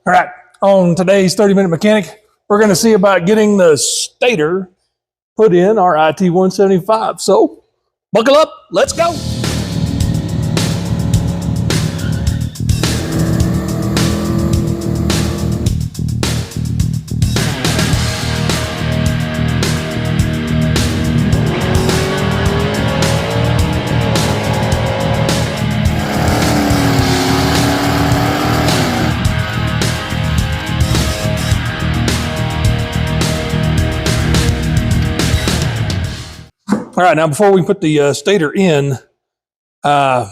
All right, on today's 30-minute mechanic, we're going to see about getting the stator put in our IT175. So buckle up, let's go. All right, now before we put the stator in, we got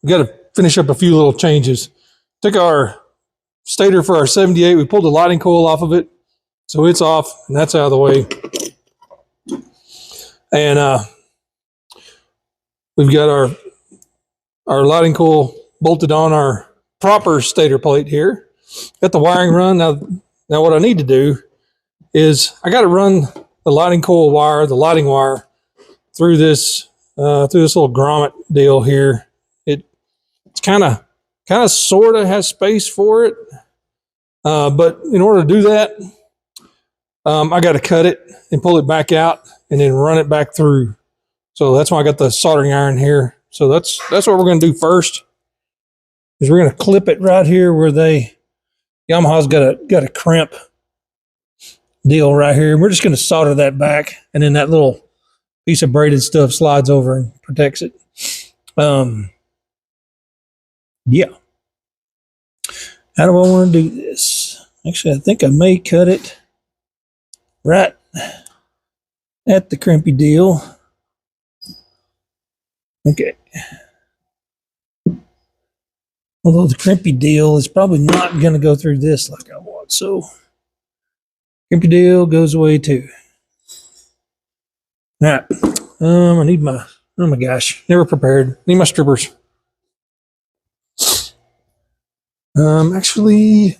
to finish up a few little changes. Took our stator for our 78, we pulled the lighting coil off of it, so it's off, and that's out of the way. And we've got our lighting coil bolted on our proper stator plate here. Got the wiring run. Now what I need to do is I got to run the lighting coil wire, the lighting wire, through this little grommet deal here. It's kind of sort of has space for it, but in order to do that, I got to cut it and pull it back out and then run it back through. So that's why I got the soldering iron here. So that's what we're going to do first. Is we're going to clip it right here where Yamaha's got a crimp deal right here. And we're just going to solder that back, and then that little piece of braided stuff slides over and protects it. Yeah. How do I want to do this? Actually, I think I may cut it right at the crimpy deal. Okay. Although the crimpy deal is probably not going to go through this like I want, so crimpy deal goes away too. All right, I need my, oh my gosh, never prepared. Need my strippers. Actually,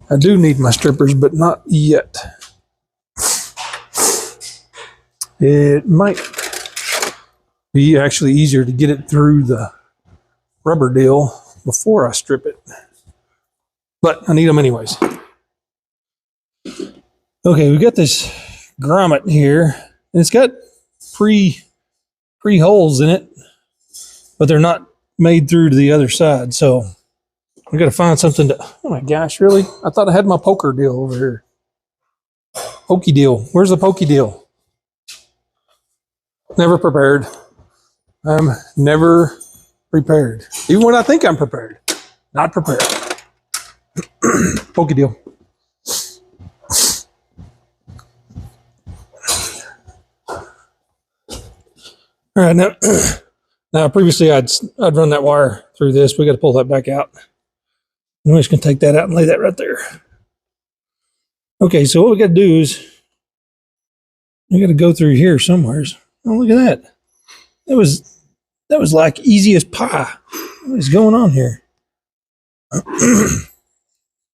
I do need my strippers, but not yet. It might be actually easier to get it through the rubber deal before I strip it, but I need them anyways. Okay, we got this grommet here, and it's got pre holes in it, but they're not made through to the other side. So I got to find something to. Oh my gosh, really? I thought I had my poker deal over here. Pokey deal. Where's the pokey deal? Never prepared. I'm never prepared. Even when I think I'm prepared, not prepared. Pokey deal. All right, now previously I'd run that wire through this. We got to pull that back out. I'm just going to take that out and lay that right there. Okay, so what we got to do is we got to go through here somewhere. Oh, look at that. That was like easy as pie. What is going on here? Those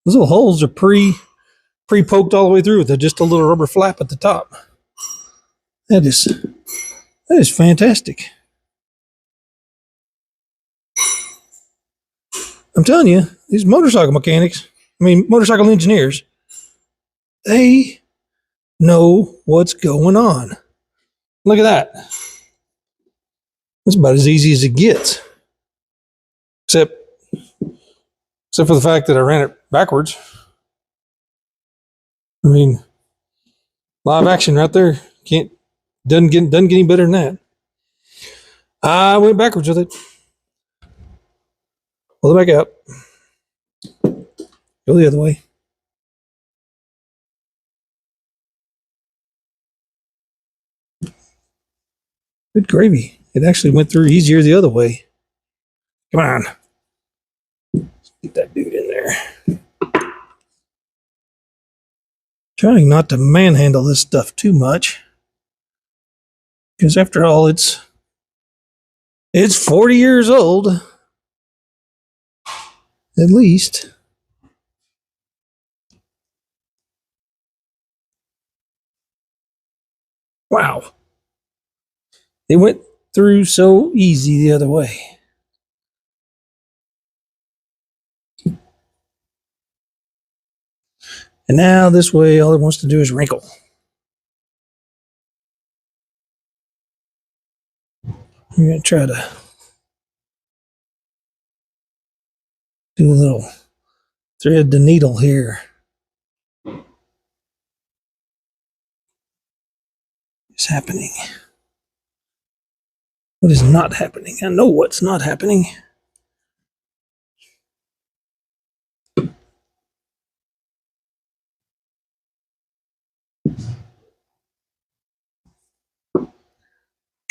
little holes are pre-poked all the way through with just a little rubber flap at the top. That is fantastic. I'm telling you, these motorcycle mechanics, motorcycle engineers, they know what's going on. Look at that. That's about as easy as it gets. Except for the fact that I ran it backwards. Live action right there. Doesn't get any better than that. I went backwards with it. Pull it back up. Go the other way. Good gravy. It actually went through easier the other way. Come on. Let's get that dude in there. Trying not to manhandle this stuff too much. Because after all, it's 40 years old. At least. Wow. It went through so easy the other way. And now this way, all it wants to do is wrinkle. I'm going to try to do a little thread the needle here. What's happening? What is not happening? I know what's not happening.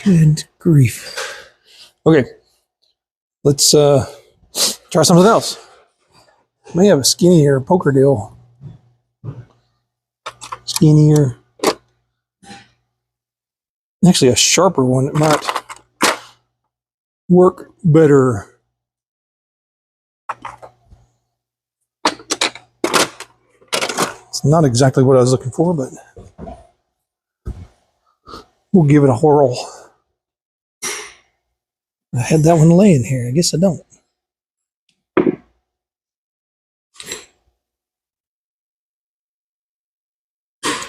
Good grief. Okay, let's try something else. May have a skinnier poker deal. Skinnier. Actually, a sharper one that might work better. It's not exactly what I was looking for, but we'll give it a whirl. I had that one laying here. I guess I don't.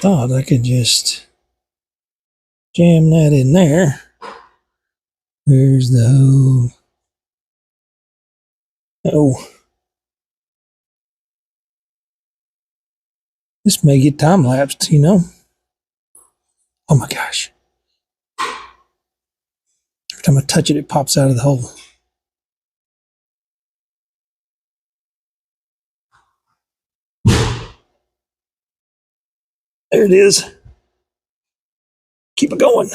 Thought I could just jam that in there. There's the hole. Oh. This may get time lapsed, you know. Oh my gosh. Every time I touch it, it pops out of the hole. There it is. Keep it going.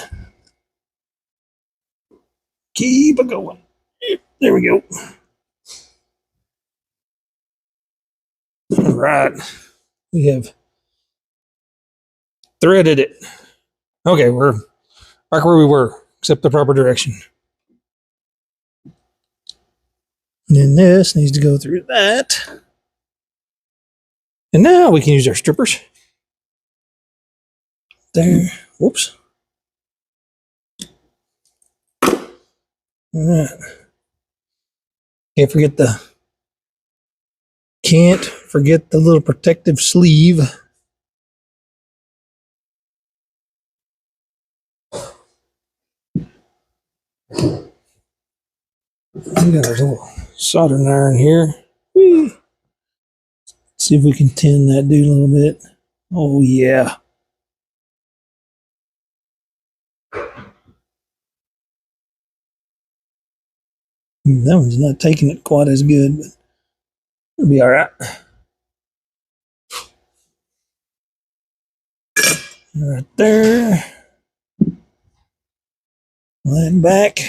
Keep it going. There we go. All right. We have threaded it. Okay, we're back where we were, except the proper direction. And then this needs to go through that. And now we can use our strippers. There. Whoops. All right. Can't forget the little protective sleeve. We got our little soldering iron here. Whee. See if we can tin that dude a little bit. Oh yeah. That one's not taking it quite as good, but it'll be all right. Right there. Line back.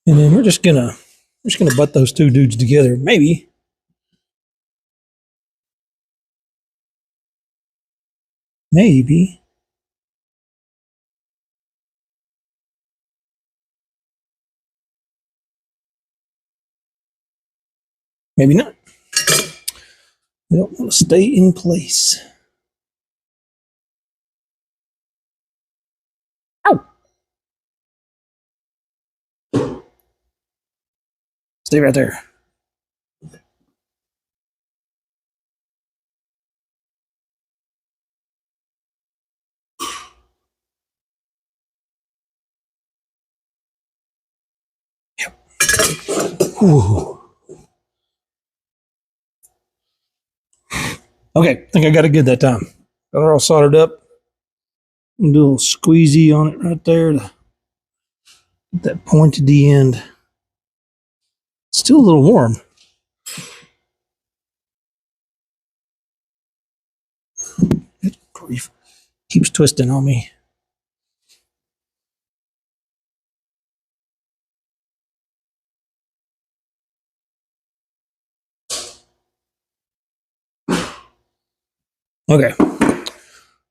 And then we're just gonna butt those two dudes together. Maybe. Maybe not. They don't want to stay in place. Ow! Stay right there. Yep. Ooh. Okay, I think I got it good that time. Got it all soldered up. Do a little squeezy on it right there to get that point at the end. It's still a little warm. Good grief. Keeps twisting on me. Okay.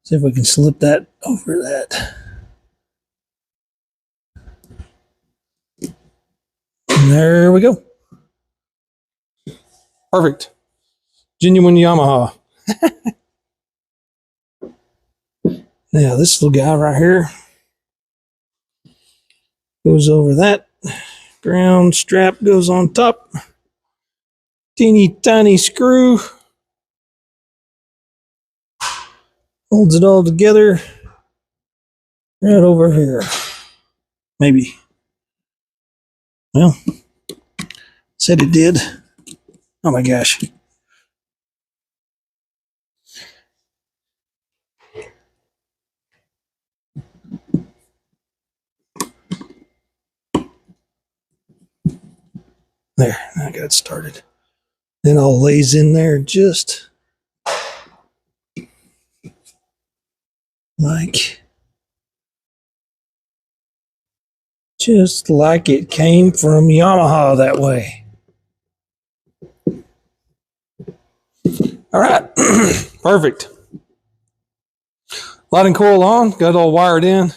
See if we can slip that over that. And there we go. Perfect. Genuine Yamaha. Now this little guy right here goes over that. Ground strap goes on top. teeny tiny screw. Holds it all together. Right over here. Maybe. Well, said it did. Oh my gosh. There, I got it started. Then it all lays in there just like it came from Yamaha that way. All right, perfect. Lighting coil on, got it all wired in,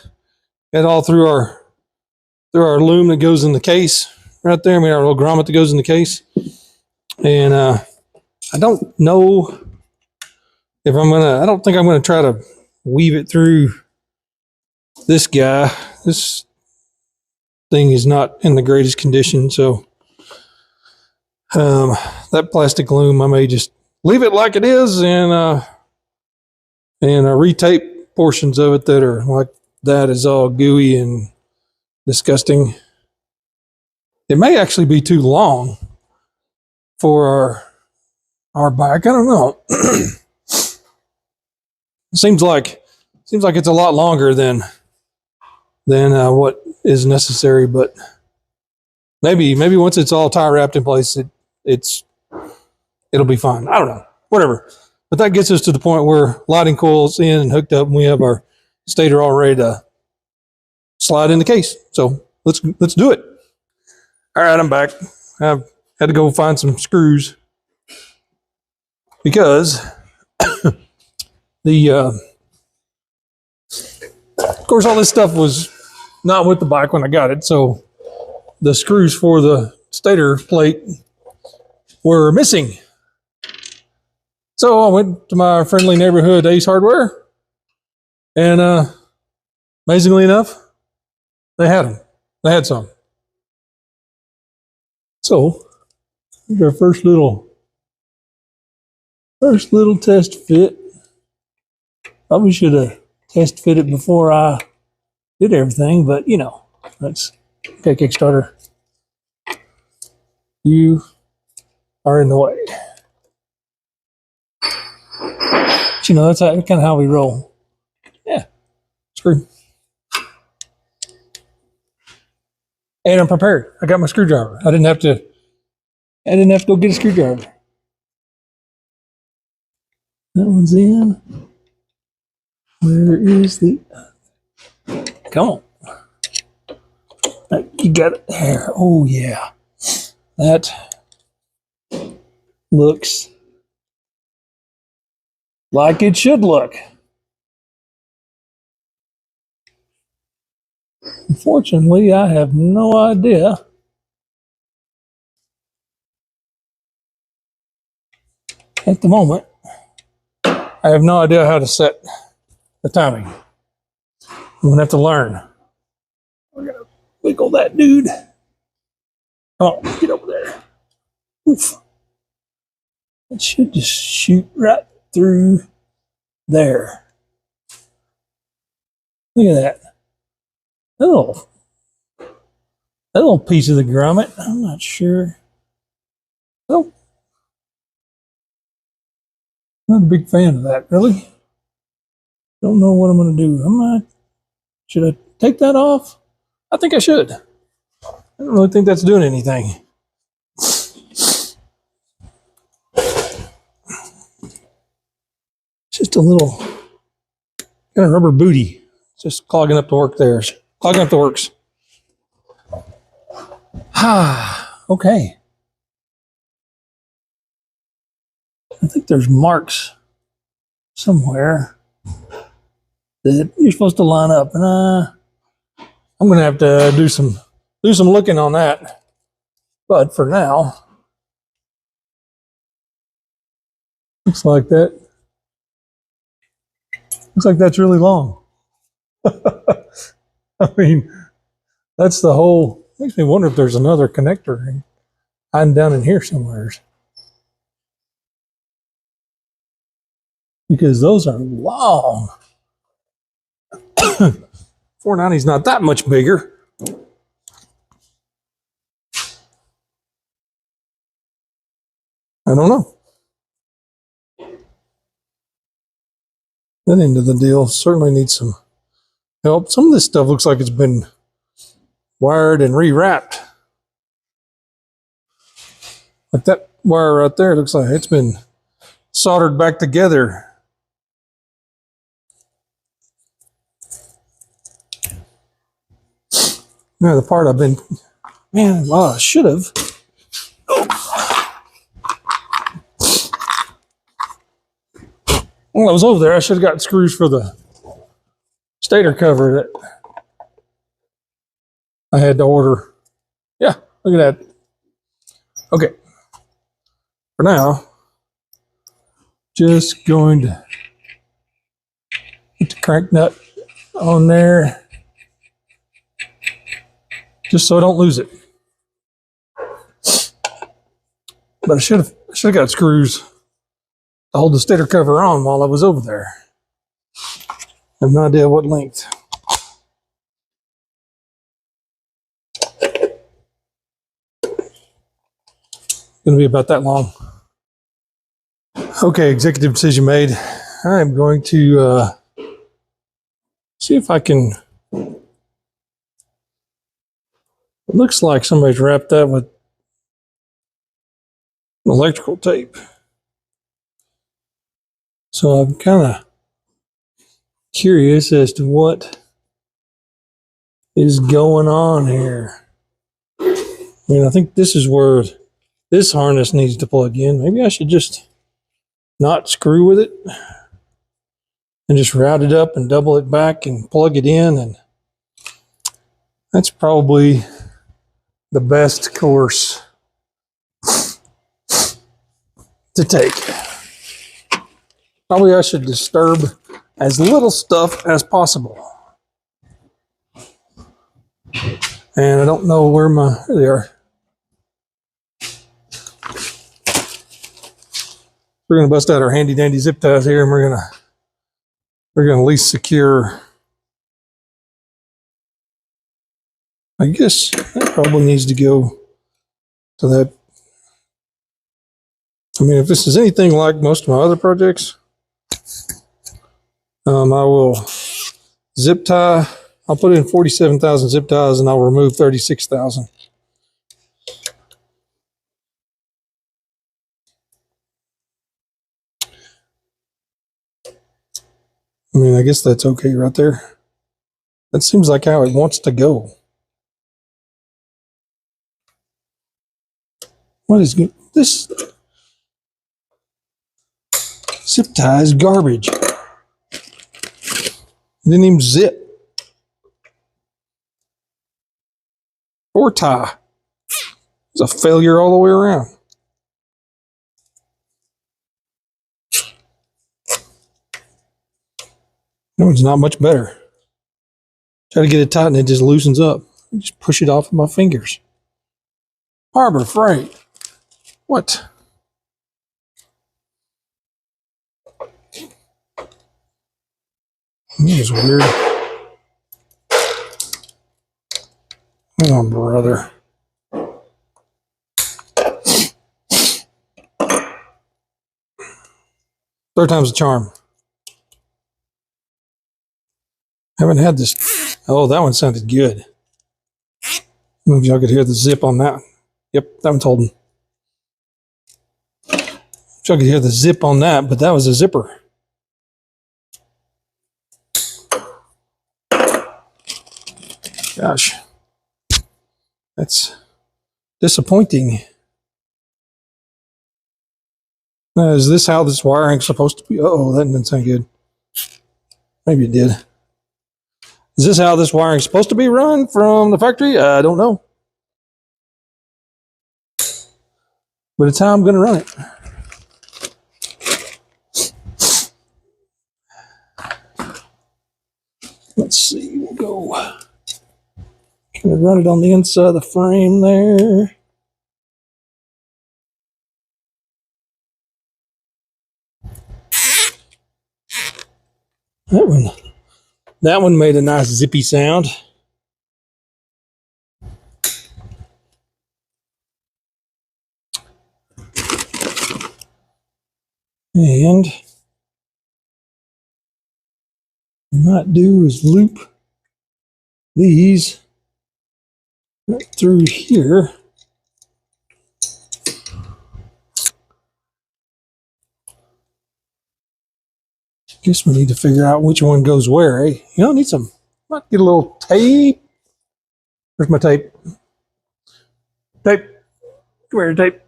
got it all through our loom that goes in the case right there. I mean, our little grommet that goes in the case. And I don't know if I don't think I'm gonna try to weave it through this guy. This thing is not in the greatest condition, so that plastic loom, I may just leave it like it is and retape portions of it that are like that is all gooey and disgusting. It may actually be too long for our bike. I don't know. Seems like it's a lot longer than what is necessary, but maybe once it's all tie wrapped in place, it'll be fine. I don't know. Whatever. But that gets us to the point where lighting coil's in and hooked up, and we have our stator all ready to slide in the case. So let's do it. All right, I'm back. I've had to go find some screws because of course, all this stuff was not with the bike when I got it, so the screws for the stator plate were missing. So I went to my friendly neighborhood Ace Hardware, and amazingly enough, they had them. They had some. So here's our first little test fit. Probably should have test fit it before I did everything, but you know, that's okay. Kickstarter, you are in the way. But, you know, that's kind of how we roll. Yeah, screw. And I'm prepared. I got my screwdriver. I didn't have to go get a screwdriver. That one's in. Where is the? Come on. You got it there. Oh yeah. That looks like it should look. Unfortunately, I have no idea at the moment. I have no idea how to set the timing. I'm gonna have to learn. We're gonna wiggle that dude. Oh, get over there. Oof. It should just shoot right through there. Look at that. That little piece of the grommet. I'm not sure. Well, not a big fan of that, really. Don't know what I'm going to do. Should I take that off? I think I should. I don't really think that's doing anything. It's just a little kind of rubber booty. It's just clogging up the work there. Clogging up the works. Okay. I think there's marks somewhere that you're supposed to line up, and I'm gonna have to do some looking on that. But for now, looks like that's really long. I mean, that's the whole. Makes me wonder if there's another connector hiding down in here somewhere. because those are long. 490 is not that much bigger. I don't know. That end of the deal certainly needs some help. Some of this stuff looks like it's been wired and rewrapped. Like that wire right there looks like it's been soldered back together. Now the part I've been, man, well, I should have. When I was over there, I should have got screws for the stator cover that I had to order. Yeah, look at that. Okay. For now, just going to get the crank nut on there just so I don't lose it. But I should have got screws to hold the stator cover on while I was over there. I have no idea what length. Going to be about that long. Okay, executive decision made. I'm going to see if I can. It looks like somebody's wrapped that with electrical tape. So I'm kind of curious as to what is going on here. I mean, I think this is where this harness needs to plug in. Maybe I should just not screw with it and just route it up and double it back and plug it in. And that's probably the best course to take. Probably I should disturb as little stuff as possible. And I don't know where there they are. We're gonna bust out our handy dandy zip ties here, and we're gonna at least secure. I guess that probably needs to go to that. I mean, if this is anything like most of my other projects, I will zip tie. I'll put in 47,000 zip ties, and I'll remove 36,000. I mean, I guess that's okay right there. That seems like how it wants to go. What is this? Zip tie is garbage. It didn't even zip. Or tie. It's a failure all the way around. No, it's not much better. Try to get it tight and it just loosens up. I just push it off with my fingers. Harbor Freight. What? That is weird. Hang on, brother. Third time's a charm. Haven't had this. Oh, that one sounded good. Maybe y'all could hear the zip on that. Yep, that one's holding. Y'all could hear the zip on that, but that was a zipper. Gosh, that's disappointing. Now, is this how this wiring's supposed to be? Uh-oh, that didn't sound good. Maybe it did. Is this how this wiring's supposed to be run from the factory? I don't know. But it's how I'm going to run it. Let's see, we'll go. Gonna run it on the inside of the frame there. That one made a nice zippy sound. And what we might do is loop these right through here. Guess we need to figure out which one goes where, eh? You know, need some, might get a little tape. Where's my tape? Tape. Come here, tape.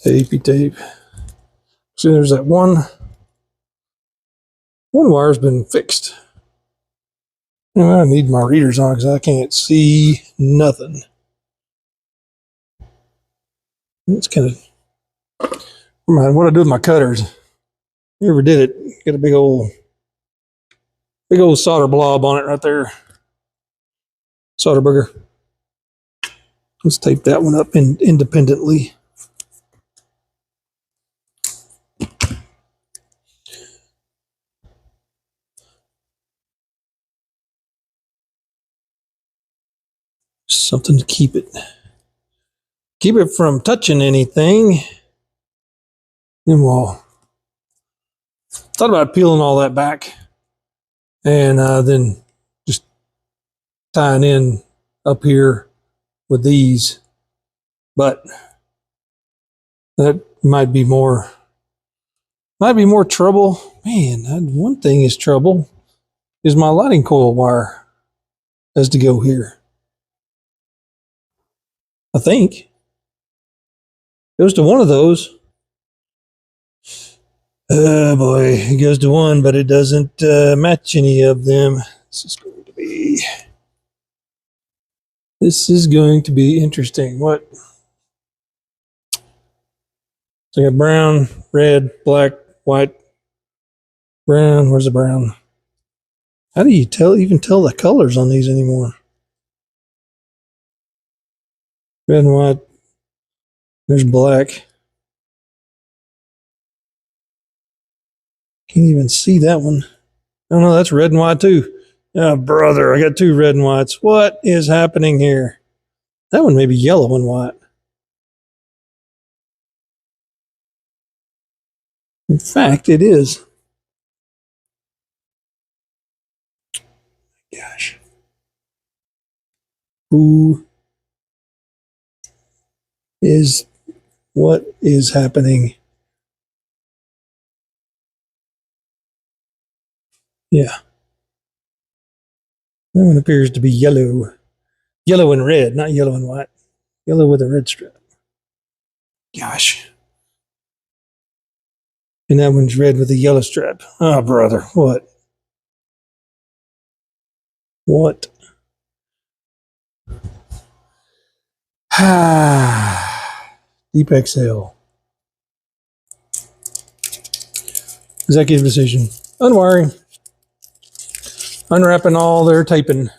Tapey tape. See, there's that one wire's been fixed. I need my readers on because I can't see nothing. It's kind of, mind what I do with my cutters. You ever did it? Get a big old solder blob on it right there. Solder booger. Let's tape that one up independently. Something to keep it from touching anything. And we'll thought about peeling all that back and then just tying in up here with these, but that might be more trouble. Man, one thing is trouble is my lighting coil wire has to go here. I think goes to one of those. Oh boy, it goes to one, but it doesn't match any of them. This is going to be interesting. What? So I got brown, red, black, white, brown. Where's the brown? How do you even tell the colors on these anymore? Red and white. There's black. Can't even see that one. Oh no, that's red and white too. Oh brother, I got two red and whites. What is happening here? That one may be yellow and white. In fact, it is. Gosh. What is happening? Yeah. That one appears to be yellow. Yellow and red, not yellow and white. Yellow with a red strip. Gosh. And that one's red with a yellow strip. Oh, brother, what? What? Deep exhale. Executive decision. Unwiring. Unwrapping all their taping.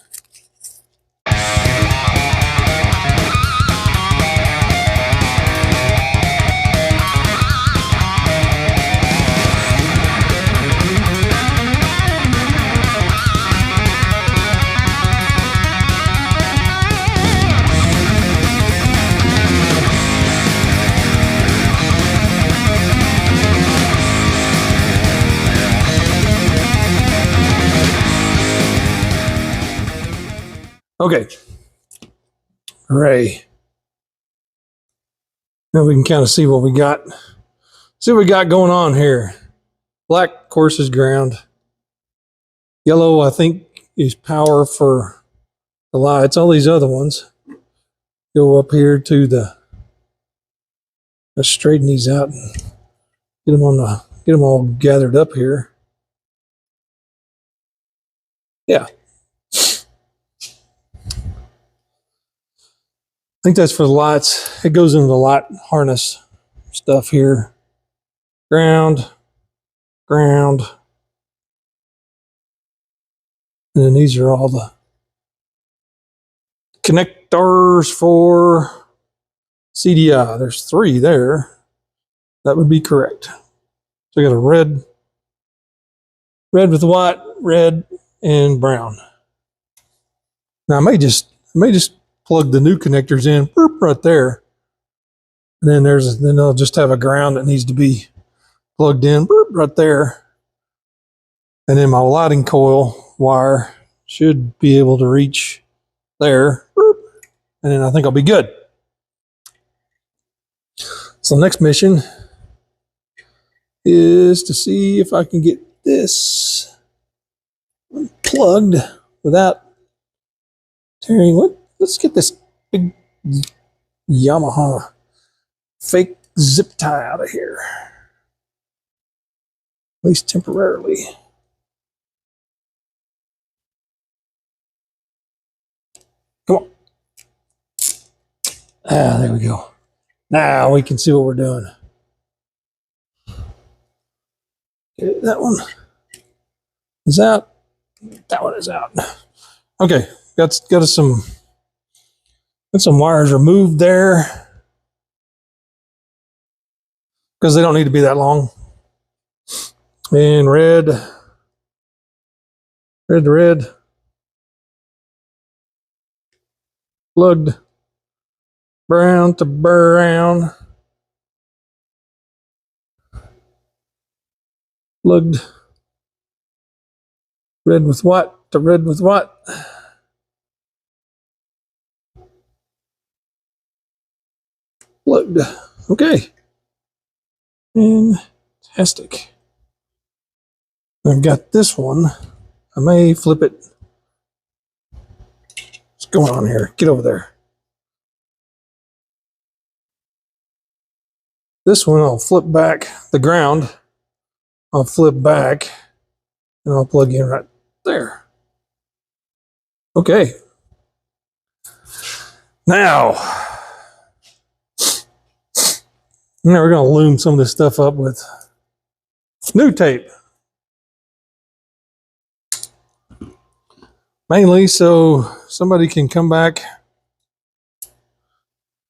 Okay. Hooray. Now we can kind of see what we got. See what we got going on here. Black, of course, is ground. Yellow, I think, is power for the lights. All these other ones go up here to the. Let's straighten these out and get them all gathered up here. Yeah. I think that's for the lights. It goes into the light harness stuff here. Ground. And then these are all the connectors for CDI. There's 3 there. That would be correct. So I got a red with white, red, and brown. Now I may just plug the new connectors in right there. And then I'll just have a ground that needs to be plugged in right there. And then my lighting coil wire should be able to reach there. And then I think I'll be good. So the next mission is to see if I can get this plugged without tearing. Let's get this big Yamaha fake zip tie out of here. At least temporarily. Come on. Ah, there we go. Now we can see what we're doing. Okay, that one is out. That one is out. Okay, got some wires removed there because they don't need to be that long. And red to red, plugged brown to brown, plugged red with white to red with white. Plugged. Okay. Fantastic. I've got this one. I may flip it. What's going on here? Get over there. This one I'll flip back. The ground I'll flip back and I'll plug in right there. Okay. Now we're going to loom some of this stuff up with new tape. Mainly so somebody can come back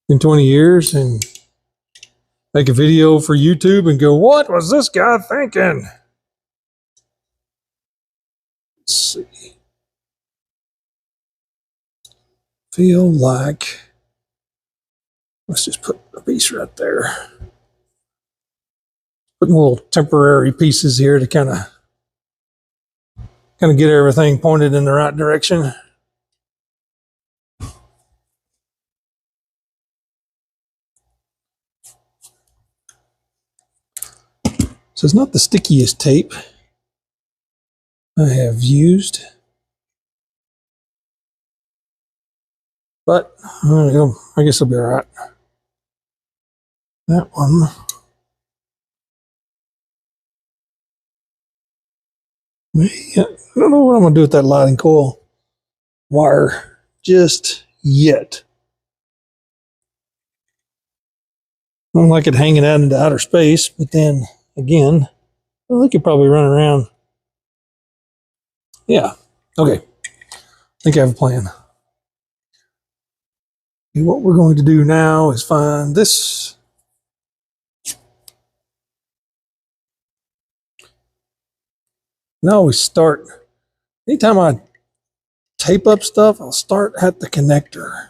in 20 years and make a video for YouTube and go, what was this guy thinking? Let's see. Feel like, let's just put a piece right there. Putting little temporary pieces here to kind of get everything pointed in the right direction. So it's not the stickiest tape I have used, but I guess it'll be all right. That one. I don't know what I'm going to do with that lighting coil wire just yet. I don't like it hanging out into outer space, but then again, I think it probably run around. Yeah. Okay. I think I have a plan. And what we're going to do now is find this. And I always start, anytime I tape up stuff, I'll start at the connector.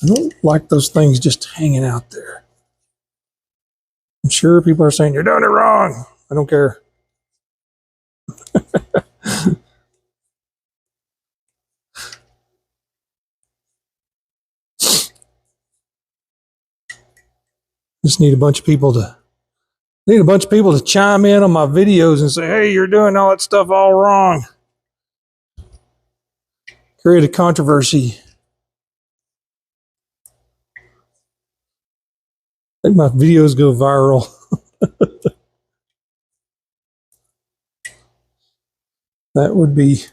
I don't like those things just hanging out there. I'm sure people are saying, you're doing it wrong. I don't care. Just need a bunch of people to chime in on my videos and say, hey, you're doing all that stuff all wrong. Create a controversy. I think my videos go viral. That would be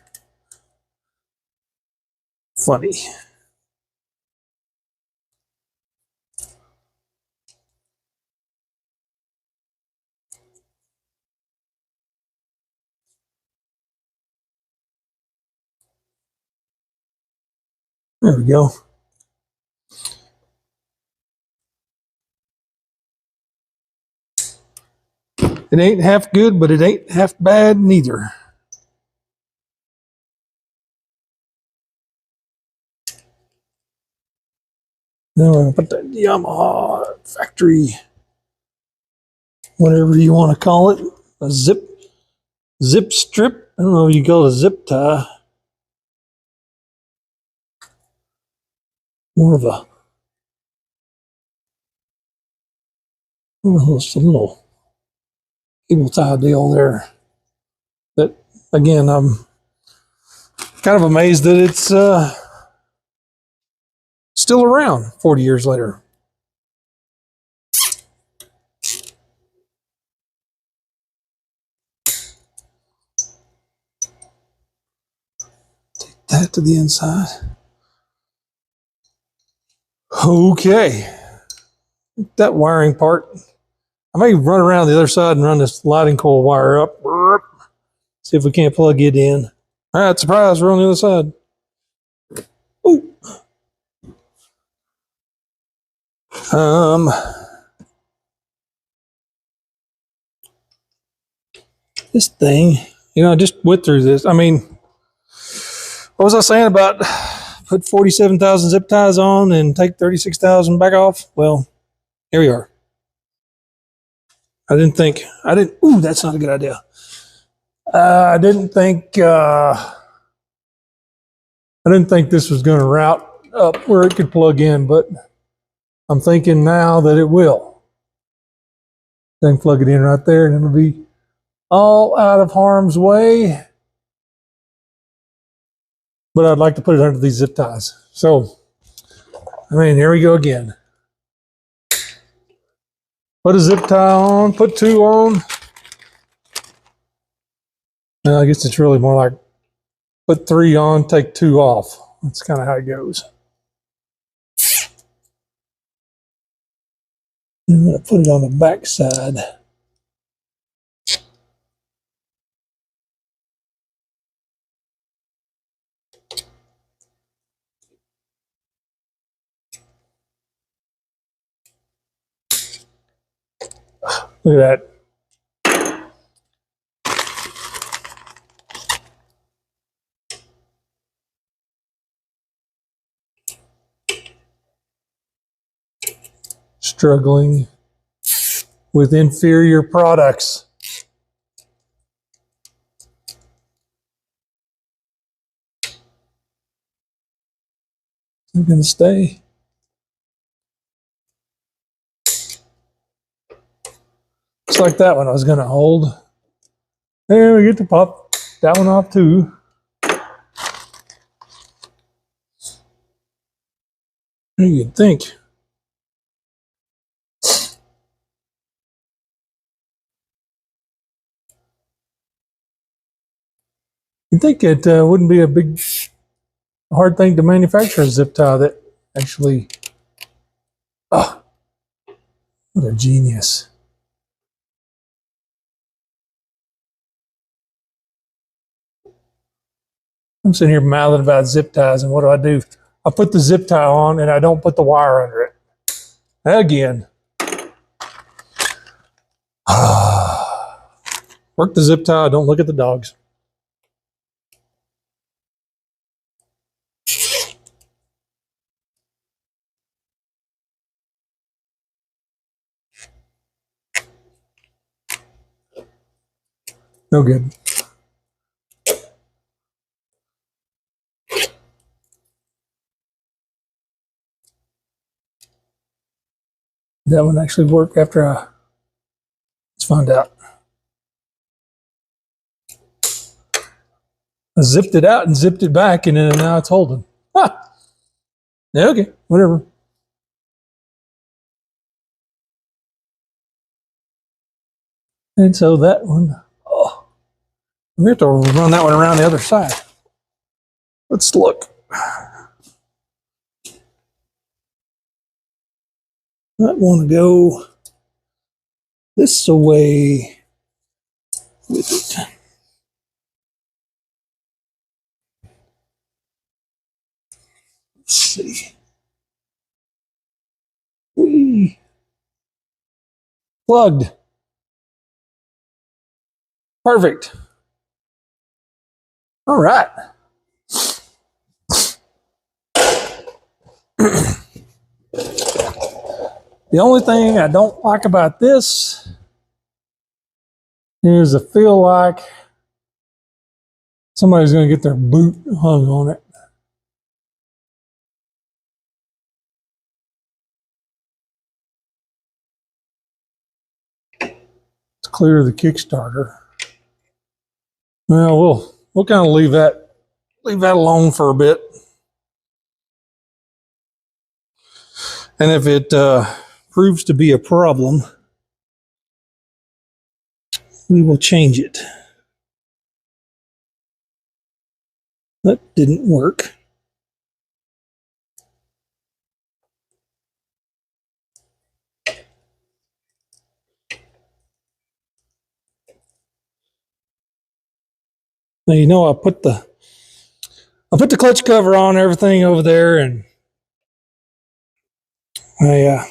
funny. There we go. It ain't half good, but it ain't half bad neither. Now we're going to put that Yamaha factory, whatever you want to call it, a zip strip. I don't know if you call it a zip tie. More of a just a little cable tie deal there. But again, I'm kind of amazed that it's still around 40 years later. Take that to the inside. Okay. That wiring part, I may run around the other side and run this lighting coil wire up. See if we can't plug it in. All right, surprise, we're on the other side. Ooh. This thing, I just went through this. I mean, what was I saying about put 47,000 zip ties on and take 36,000 back off? Well, here we are. Ooh, that's not a good idea. I didn't think this was going to route up where it could plug in, but I'm thinking now that it will. Then plug it in right there and it'll be all out of harm's way. But I'd like to put it under these zip ties. So, I mean, here we go again. Put a zip tie on, put two on. I guess it's really more like put three on, take two off. That's kind of how it goes. I'm going to put it on the back side. Look at that. Struggling with inferior products. I'm going to stay. Looks like that one I was going to hold. There we get to pop that one off too. You'd think. You'd think it wouldn't be a big, hard thing to manufacture a zip tie that actually. Oh, what a genius. I'm sitting here mouthing about zip ties, and what do? I put the zip tie on and I don't put the wire under it. Again. Work the zip tie, don't look at the dogs. No good. That one actually worked after let's find out. I zipped it out and zipped it back, and then now it's holding. Ah, yeah, okay, whatever. And so that one, we have to run that one around the other side. Let's look. I want to go this way with it. Let's see. Whee. Plugged. Perfect. All right. The only thing I don't like about this is I feel like somebody's going to get their boot hung on it. Let's clear the Kickstarter. Well, we'll kind of leave that alone for a bit. And if it proves to be a problem, we will change it. That didn't work. Now, you know, I put the clutch cover on everything over there, and I've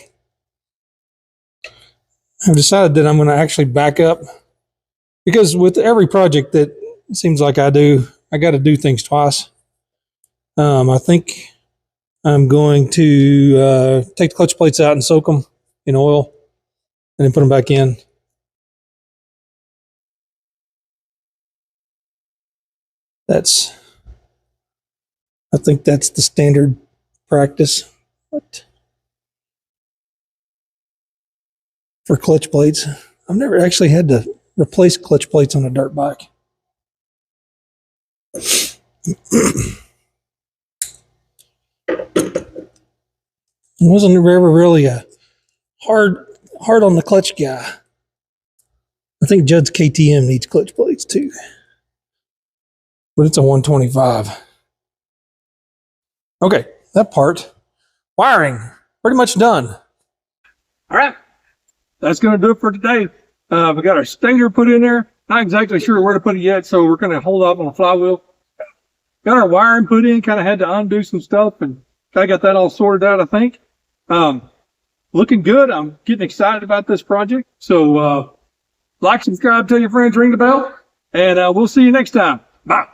decided that I'm going to actually back up, because with every project that it seems like I do, I got to do things twice. I think I'm going to take the clutch plates out and soak them in oil and then put them back in. I think that's the standard practice. But for clutch plates, I've never actually had to replace clutch plates on a dirt bike. I wasn't ever really a hard on the clutch guy. I think Judd's KTM needs clutch plates too, but it's a 125. Okay, that part. Wiring, pretty much done. All right, that's going to do it for today. We got our stator put in there. Not exactly sure where to put it yet, so we're going to hold off on the flywheel. Got our wiring put in, kind of had to undo some stuff, and kind of got that all sorted out, I think. Looking good. I'm getting excited about this project. So like, subscribe, tell your friends, ring the bell, and we'll see you next time. Bye.